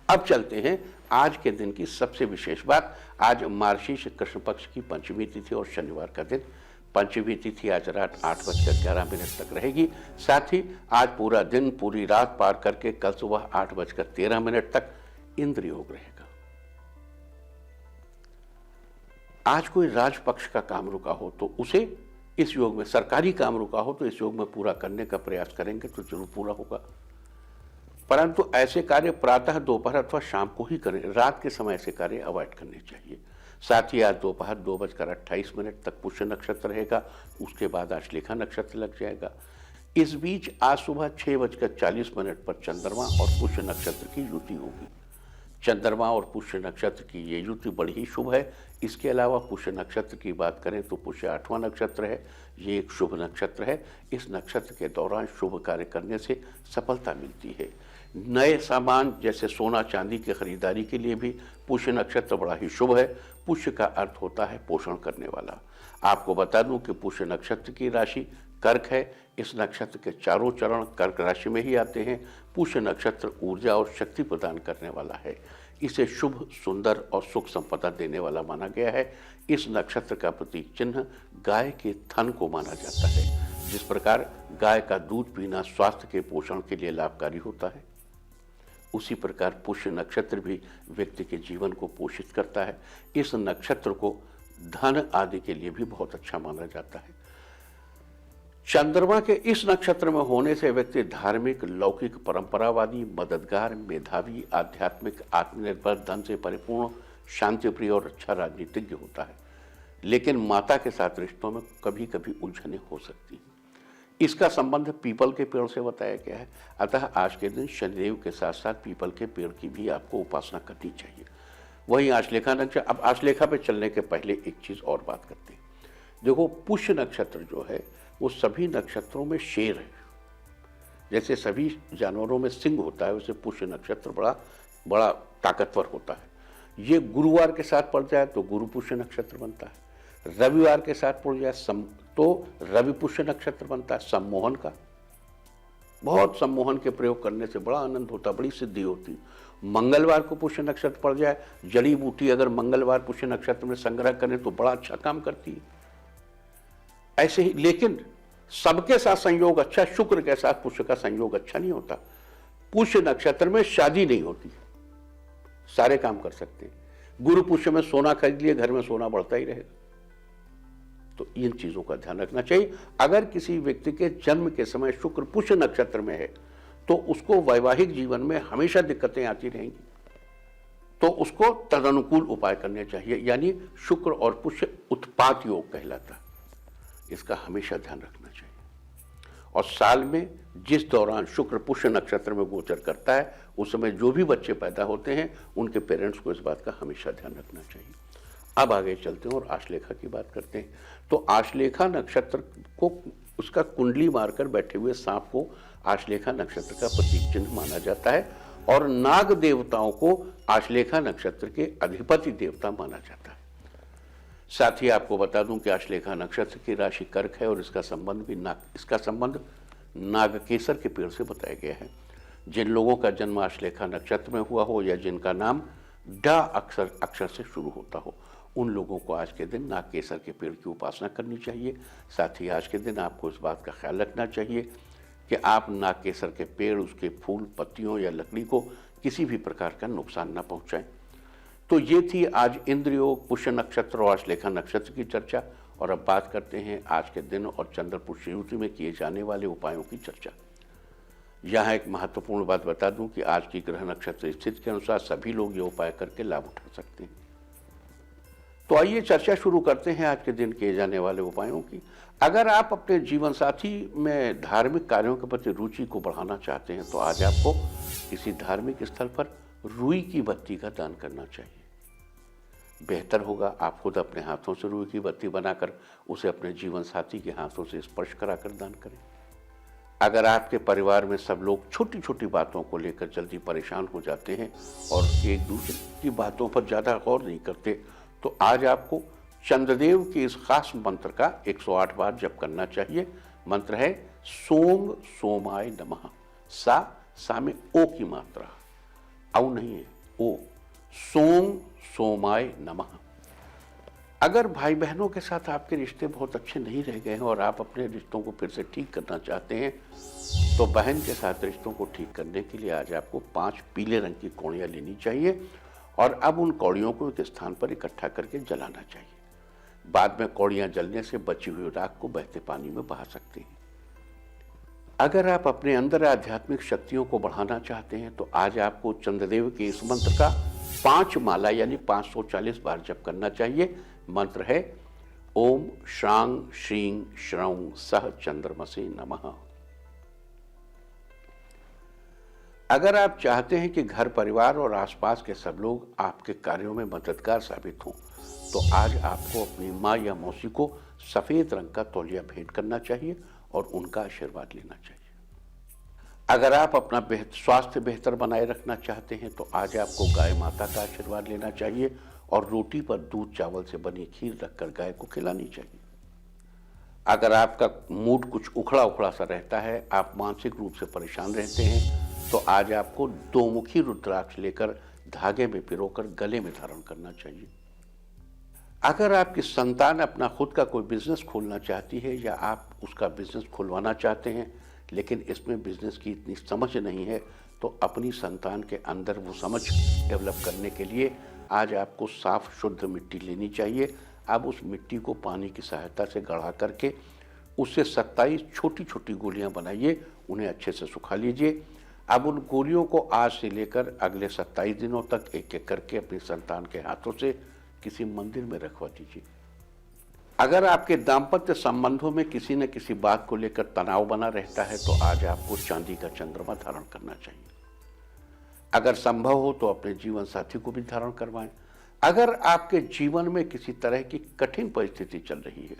अब चलते हैं आज के दिन की सबसे विशेष बात। आज मार्गशीर्ष कृष्ण पक्ष की पंचमी तिथि और शनिवार का दिन। पंचमी तिथि आज रात 8:11 तक रहेगी। साथ ही आज पूरा दिन पूरी रात पार करके कल सुबह 8:13 तक इंद्र योग रहेगा। आज कोई राजपक्ष का काम रुका हो तो उसे इस योग में, सरकारी काम रुका हो तो इस योग में पूरा करने का प्रयास करेंगे तो जरूर पूरा होगा। परंतु ऐसे कार्य प्रातः, दोपहर अथवा शाम को ही करें। रात के समय ऐसे कार्य अवॉइड करने चाहिए। साथ ही आज दोपहर 2:28 तक पुष्य नक्षत्र रहेगा। उसके बाद आश्लेषा नक्षत्र लग जाएगा। इस बीच आज सुबह 6:40 पर चंद्रमा और पुष्य नक्षत्र की युति होगी। चंद्रमा और पुष्य नक्षत्र की ये युति बड़ी ही शुभ है। इसके अलावा पुष्य नक्षत्र की बात करें तो पुष्य 8वां नक्षत्र है। ये एक शुभ नक्षत्र है। इस नक्षत्र के दौरान शुभ कार्य करने से सफलता मिलती है। नए सामान जैसे सोना चांदी की खरीदारी के लिए भी पुष्य नक्षत्र बड़ा ही शुभ है। पुष्य का अर्थ होता है पोषण करने वाला। आपको बता दूं कि पुष्य नक्षत्र की राशि कर्क है। इस नक्षत्र के चारों चरण कर्क राशि में ही आते हैं। पुष्य नक्षत्र ऊर्जा और शक्ति प्रदान करने वाला है। इसे शुभ, सुंदर और सुख संपदा देने वाला माना गया है। इस नक्षत्र का प्रतीक चिन्ह गाय के थन को माना जाता है। जिस प्रकार गाय का दूध पीना स्वास्थ्य के पोषण के लिए लाभकारी होता है, उसी प्रकार पुष्य नक्षत्र भी व्यक्ति के जीवन को पोषित करता है। इस नक्षत्र को धन आदि के लिए भी बहुत अच्छा माना जाता है। चंद्रमा के इस नक्षत्र में होने से व्यक्ति धार्मिक, लौकिक, परंपरावादी, मददगार, मेधावी, आध्यात्मिक, आत्मनिर्भर, धन से परिपूर्ण, शांतिप्रिय और अच्छा राजनीतिज्ञ होता है। लेकिन माता के साथ रिश्तों में कभी कभी उलझने हो सकती हैं। इसका संबंध पीपल के पेड़ से बताया गया है। अतः आज के दिन शनिदेव के साथ साथ पीपल के पेड़ की भी आपको उपासना करनी चाहिए। वहीं आश्लेषा नक्षत्र, अब आश्लेषा पे चलने के पहले एक चीज और बात करते हैं। देखो, पुष्य नक्षत्र जो है वो सभी नक्षत्रों में शेर है। जैसे सभी जानवरों में सिंह होता है, वैसे पुष्य नक्षत्र बड़ा ताकतवर होता है। ये गुरुवार के साथ पड़ जाए तो गुरु पुष्य नक्षत्र बनता है। रविवार के साथ पड़ जाए तो रवि पुष्य नक्षत्र बनता है। सम्मोहन का, बहुत सम्मोहन के प्रयोग करने से बड़ा आनंद होता, बड़ी सिद्धि होती। मंगलवार को पुष्य नक्षत्र पड़ जाए, जड़ी बूटी अगर मंगलवार पुष्य नक्षत्र में संग्रह करें तो बड़ा अच्छा काम करती है। ऐसे ही, लेकिन सबके साथ संयोग अच्छा, शुक्र के साथ पुष्य का संयोग अच्छा नहीं होता। पुष्य नक्षत्र में शादी नहीं होती, सारे काम कर सकते हैं। गुरु पुष्य में सोना खरीद लिए, घर में सोना बढ़ता ही रहेगा। तो इन चीजों का ध्यान रखना चाहिए। अगर किसी व्यक्ति के जन्म के समय शुक्र पुष्य नक्षत्र में है तो उसको वैवाहिक जीवन में हमेशा दिक्कतें आती रहेंगी, तो उसको तदनुकूल उपाय करने चाहिए। यानी शुक्र और पुष्य उत्पात योग कहलाता है। इसका हमेशा ध्यान रखना चाहिए। और साल में जिस दौरान शुक्र पुष्य नक्षत्र में गोचर करता है, उस समय जो भी बच्चे पैदा होते हैं उनके पेरेंट्स को इस बात का हमेशा ध्यान रखना चाहिए। अब आगे चलते हैं और आश्लेषा की बात करते हैं। तो आश्लेषा नक्षत्र को, उसका कुंडली मारकर बैठे हुए सांप को आश्लेषा नक्षत्र का प्रतीक चिन्ह माना जाता है। और नाग देवताओं को आश्लेषा नक्षत्र के अधिपति देवता माना जाता है। साथ ही आपको बता दूं कि आश्लेषा नक्षत्र की राशि कर्क है और इसका संबंध नागकेसर के पेड़ से बताया गया है। जिन लोगों का जन्म आश्लेषा नक्षत्र में हुआ हो या जिनका नाम डा अक्षर से शुरू होता हो, उन लोगों को आज के दिन नागकेसर के पेड़ की उपासना करनी चाहिए। साथ ही आज के दिन आपको इस बात का ख्याल रखना चाहिए कि आप नागकेसर के पेड़, उसके फूल, पत्तियों या लकड़ी को किसी भी प्रकार का नुकसान न पहुंचाएं। तो ये थी आज इंद्र योग, पुष्य नक्षत्र और आश्लेषा नक्षत्र की चर्चा। और अब बात करते हैं आज के दिन और चंद्र पुष्य युति में किए जाने वाले उपायों की चर्चा। यहाँ एक महत्वपूर्ण बात बता दूं कि आज की ग्रह नक्षत्र स्थिति के अनुसार सभी लोग ये उपाय करके लाभ उठा सकते हैं। तो आइए चर्चा शुरू करते हैं आज के दिन किए जाने वाले उपायों की। अगर आप अपने जीवन साथी में धार्मिक कार्यों के प्रति रुचि को बढ़ाना चाहते हैं तो आज आपको किसी धार्मिक स्थल पर रुई की बत्ती का दान करना चाहिए। बेहतर होगा आप खुद अपने हाथों से रुई की बत्ती बनाकर उसे अपने जीवन साथी के हाथों से स्पर्श कराकर दान करें। अगर आपके परिवार में सब लोग छोटी छोटी बातों को लेकर जल्दी परेशान हो जाते हैं और एक दूसरे की बातों पर ज़्यादा गौर नहीं करते, तो आज आपको चंद्रदेव के इस खास मंत्र का 108 बार जप करना चाहिए। मंत्र है सोम सोमाय नमः। सा में ओ की मात्रा, औ नहीं है। ओ सोम सोमाय नमः। अगर भाई बहनों के साथ आपके रिश्ते बहुत अच्छे नहीं रह गए हैं और आप अपने रिश्तों को फिर से ठीक करना चाहते हैं, तो बहन के साथ रिश्तों को ठीक करने के लिए आज आपको 5 पीले रंग की कौड़ियाँ लेनी चाहिए और अब उन कौड़ियों को एक स्थान पर इकट्ठा करके जलाना चाहिए। बाद में कौड़ियाँ जलने से बची हुई राख को बहते पानी में बहा सकते हैं। अगर आप अपने अंदर आध्यात्मिक शक्तियों को बढ़ाना चाहते हैं तो आज आपको चंद्रदेव के इस मंत्र का 5 माला यानी 540 बार जप करना चाहिए। मंत्र है ओम श्रांग श्रीं श्रौं सह चंद्रमसे नमः। अगर आप चाहते हैं कि घर परिवार और आसपास के सब लोग आपके कार्यों में मददगार साबित हों, तो आज आपको अपनी माँ या मौसी को सफेद रंग का तौलिया भेंट करना चाहिए और उनका आशीर्वाद लेना चाहिए। अगर आप अपना स्वास्थ्य बेहतर बनाए रखना चाहते हैं तो आज आपको गाय माता का आशीर्वाद लेना चाहिए और रोटी पर दूध चावल से बनी खीर रखकर गाय को खिलानी चाहिए। अगर आपका मूड कुछ उखड़ा उखड़ा सा रहता है, आप मानसिक रूप से परेशान रहते हैं, तो आज आपको 2 मुखी रुद्राक्ष लेकर धागे में पिरोकर गले में धारण करना चाहिए। अगर आपकी संतान अपना खुद का कोई बिजनेस खोलना चाहती है या आप उसका बिजनेस खुलवाना चाहते हैं लेकिन इसमें बिजनेस की इतनी समझ नहीं है, तो अपनी संतान के अंदर वो समझ डेवलप करने के लिए आज आपको साफ शुद्ध मिट्टी लेनी चाहिए। अब उस मिट्टी को पानी की सहायता से गढ़ा करके उससे 27 छोटी छोटी गोलियां बनाइए, उन्हें अच्छे से सुखा लीजिए। अब उन गोलियों को आज से लेकर अगले 27 दिनों तक एक एक करके अपनी संतान के हाथों से किसी मंदिर में रखवा दीजिए। अगर आपके दाम्पत्य संबंधों में किसी न किसी बात को लेकर तनाव बना रहता है तो आज आपको चांदी का चंद्रमा धारण करना चाहिए। अगर संभव हो तो अपने जीवन साथी को भी धारण करवाएं। अगर आपके जीवन में किसी तरह की कठिन परिस्थिति चल रही है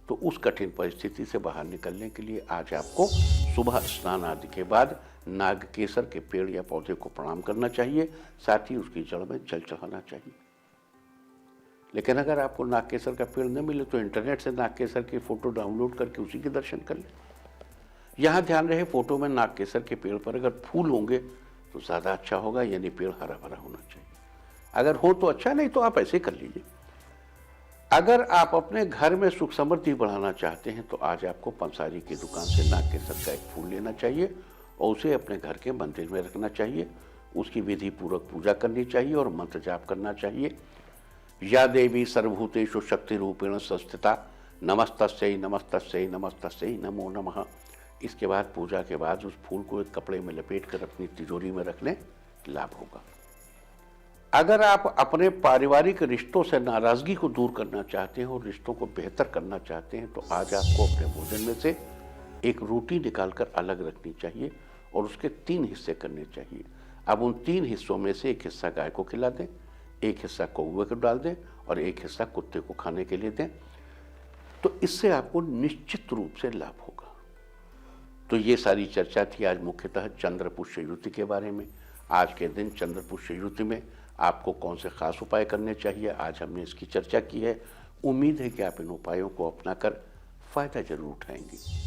तो उस कठिन परिस्थिति से बाहर निकलने के लिए आज आपको सुबह स्नान आदि के बाद नागकेसर के पेड़ या पौधे को प्रणाम करना चाहिए, साथ ही उसकी जड़ में जल चढ़ाना चाहिए। लेकिन अगर आपको नागकेसर का पेड़ न मिले तो इंटरनेट से नागकेसर की फोटो डाउनलोड करके उसी के दर्शन कर लें। यहाँ ध्यान रहे, फोटो में नागकेसर के पेड़ पर अगर फूल होंगे तो ज़्यादा अच्छा होगा, यानी पेड़ हरा भरा होना चाहिए। अगर हो तो अच्छा, नहीं तो आप ऐसे कर लीजिए। अगर आप अपने घर में सुख समृद्धि बढ़ाना चाहते हैं तो आज आपको पंसारी की दुकान से नागकेसर का एक फूल लेना चाहिए और उसे अपने घर के मंदिर में रखना चाहिए। उसकी विधि पूर्वक पूजा करनी चाहिए और मंत्र जाप करना चाहिए। या देवी सर्वभूतेषु शक्ति रूपेण संस्थिता नमस्तस्यै नमस्तस्यै नमस्तस्यै नमो नमः। इसके बाद पूजा के बाद उस फूल को एक कपड़े में लपेट कर अपनी तिजोरी में रख लें, लाभ होगा। अगर आप अपने पारिवारिक रिश्तों से नाराजगी को दूर करना चाहते हैं और रिश्तों को बेहतर करना चाहते हैं तो आज आपको अपने भोजन में से एक रोटी निकालकर अलग रखनी चाहिए और उसके 3 हिस्से करने चाहिए। अब उन 3 हिस्सों में से एक हिस्सा गाय को खिला दें, एक हिस्सा कौवे को डाल दें और एक हिस्सा कुत्ते को खाने के लिए दें, तो इससे आपको निश्चित रूप से लाभ होगा। तो ये सारी चर्चा थी आज मुख्यतः चंद्र पुष्य युति के बारे में। आज के दिन चंद्र पुष्य युति में आपको कौन से खास उपाय करने चाहिए, आज हमने इसकी चर्चा की है। उम्मीद है कि आप इन उपायों को अपनाकर फायदा जरूर उठाएंगे।